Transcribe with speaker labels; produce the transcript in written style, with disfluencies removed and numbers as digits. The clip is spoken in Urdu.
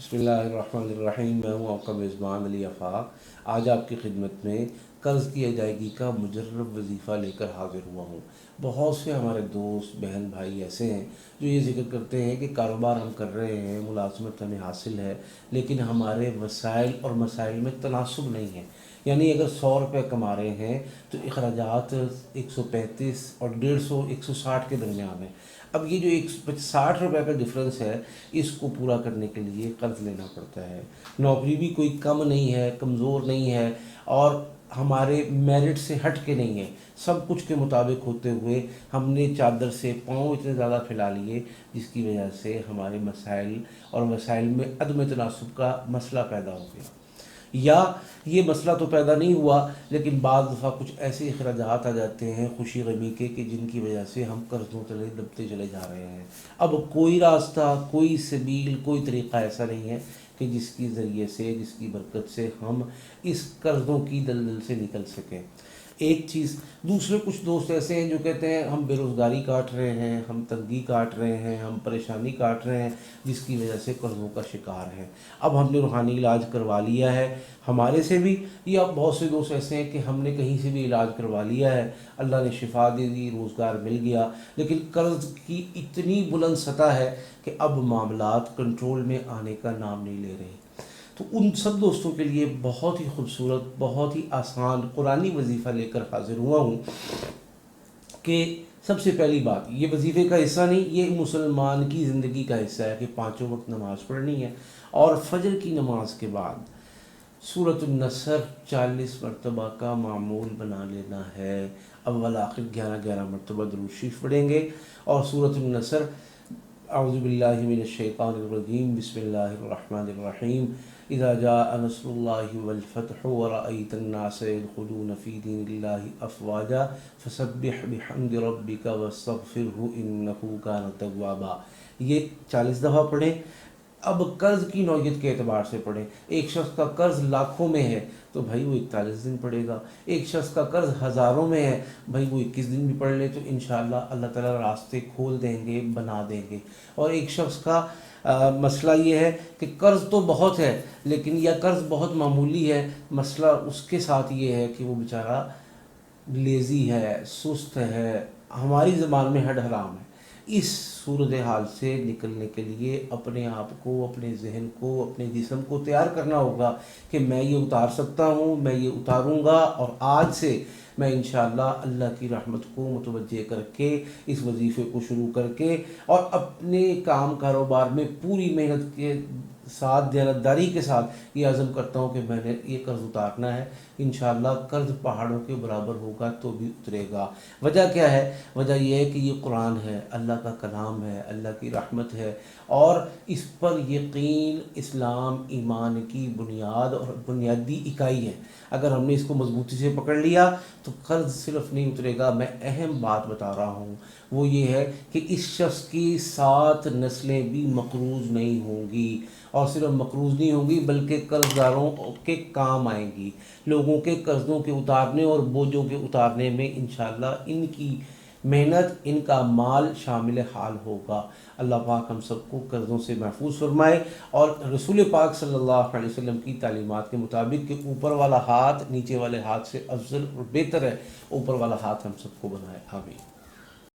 Speaker 1: بسم اللہ الرحمن الرحیم۔ میں ہوں آپ کا میزبان علی آفاق۔ آج آپ کی خدمت میں قرض کی ادائیگی کا مجرب وظیفہ لے کر حاضر ہوا ہوں۔ بہت سے ہمارے دوست بہن بھائی ایسے ہیں جو یہ ذکر کرتے ہیں کہ کاروبار ہم کر رہے ہیں، ملازمت ہمیں حاصل ہے، لیکن ہمارے وسائل اور مسائل میں تناسب نہیں ہے۔ یعنی اگر 100 روپے کما رہے ہیں تو اخراجات 135 اور 150 160 کے درمیان ہیں۔ اب یہ جو 60 روپے کا ڈفرینس ہے، اس کو پورا کرنے کے لیے قرض لینا پڑتا ہے۔ نوکری بھی کوئی کم نہیں ہے، کمزور نہیں ہے، اور ہمارے میرٹ سے ہٹ کے نہیں ہے، سب کچھ کے مطابق ہوتے ہوئے ہم نے چادر سے پاؤں اتنے زیادہ پھیلا لیے جس کی وجہ سے ہمارے مسائل اور وسائل میں عدم تناسب کا مسئلہ پیدا ہو گیا۔ یا یہ مسئلہ تو پیدا نہیں ہوا، لیکن بعض دفعہ کچھ ایسے اخراجات آ جاتے ہیں خوشی غمی کے کہ جن کی وجہ سے ہم قرضوں تلے دبتے چلے جا رہے ہیں۔ اب کوئی راستہ، کوئی سبیل، کوئی طریقہ ایسا نہیں ہے کہ جس کی ذریعے سے، جس کی برکت سے ہم اس قرضوں کی دلدل سے نکل سکیں۔ ایک چیز، دوسرے کچھ دوست ایسے ہیں جو کہتے ہیں ہم بے روزگاری کاٹ رہے ہیں، ہم تنگی کاٹ رہے ہیں، ہم پریشانی کاٹ رہے ہیں، جس کی وجہ سے قرضوں کا شکار ہیں۔ اب ہم نے روحانی علاج کروا لیا ہے ہمارے سے بھی، یا بہت سے دوست ایسے ہیں کہ ہم نے کہیں سے بھی علاج کروا لیا ہے، اللہ نے شفا دے دی، روزگار مل گیا، لیکن قرض کی اتنی بلند سطح ہے کہ اب معاملات کنٹرول میں آنے کا نام نہیں لے رہے۔ تو ان سب دوستوں کے لیے بہت ہی خوبصورت، بہت ہی آسان قرآنی وظیفہ لے کر حاضر ہوا ہوں کہ سب سے پہلی بات، یہ وظیفے کا حصہ نہیں، یہ مسلمان کی زندگی کا حصہ ہے کہ 5 وقت نماز پڑھنی ہے، اور فجر کی نماز کے بعد سورۃ النصر 40 مرتبہ کا معمول بنا لینا ہے۔ اول آخر 11 مرتبہ درود شریف پڑھیں گے، اور سورۃ النصر اعوذ باللہ من الشیطان الرجیم بسم اللہ الرحمن الرحیم اذا جاء نصر اللہ والفتح ورأیت الناس يدخلون فی دین اللہ افواجا فسبح بحمد ربک واستغفرہ انہ کان توابا۔ یہ 40 دفعہ پڑھیں۔ اب قرض کی نوعیت کے اعتبار سے پڑھیں۔ ایک شخص کا قرض لاکھوں میں ہے تو بھائی وہ 41 دن پڑھے گا، ایک شخص کا قرض ہزاروں میں ہے، بھائی وہ 21 دن بھی پڑھ لے تو انشاءاللہ اللہ تعالیٰ راستے کھول دیں گے، بنا دیں گے۔ اور ایک شخص کا مسئلہ یہ ہے کہ قرض تو بہت ہے لیکن یا قرض بہت معمولی ہے، مسئلہ اس کے ساتھ یہ ہے کہ وہ بیچارہ لیزی ہے، سست ہے، ہماری زبان میں ہڈ حرام ہے۔ اس صورتحال سے نکلنے کے لیے اپنے آپ کو، اپنے ذہن کو، اپنے جسم کو تیار کرنا ہوگا کہ میں یہ اتار سکتا ہوں، میں یہ اتاروں گا، اور آج سے میں انشاءاللہ اللہ کی رحمت کو متوجہ کر کے اس وظیفے کو شروع کر کے اور اپنے کام کاروبار میں پوری محنت کے ساتھ، دیانتداری کے ساتھ یہ عزم کرتا ہوں کہ میں نے یہ قرض اتارنا ہے۔ انشاءاللہ قرض پہاڑوں کے برابر ہوگا تو بھی اترے گا۔ وجہ کیا ہے؟ وجہ یہ ہے کہ یہ قرآن ہے، اللہ کا کلام ہے، اللہ کی رحمت ہے، اور اس پر یقین اسلام ایمان کی بنیاد اور بنیادی اکائی ہے۔ اگر ہم نے اس کو مضبوطی سے پکڑ لیا تو قرض صرف نہیں اترے گا۔ میں اہم بات بتا رہا ہوں، وہ یہ ہے کہ اس شخص کی 7 نسلیں بھی مقروض نہیں ہوں گی، اور صرف مقروض نہیں ہوں گی بلکہ قرض داروں کے کام آئیں گی، لوگوں کے قرضوں کے اتارنے اور بوجھوں کے اتارنے میں انشاءاللہ ان کی محنت، ان کا مال شامل حال ہوگا۔ اللہ پاک ہم سب کو قرضوں سے محفوظ فرمائے، اور رسول پاک صلی اللہ علیہ وسلم کی تعلیمات کے مطابق کہ اوپر والا ہاتھ نیچے والے ہاتھ سے افضل اور بہتر ہے، اوپر والا ہاتھ ہم سب کو بنائے۔ آمین۔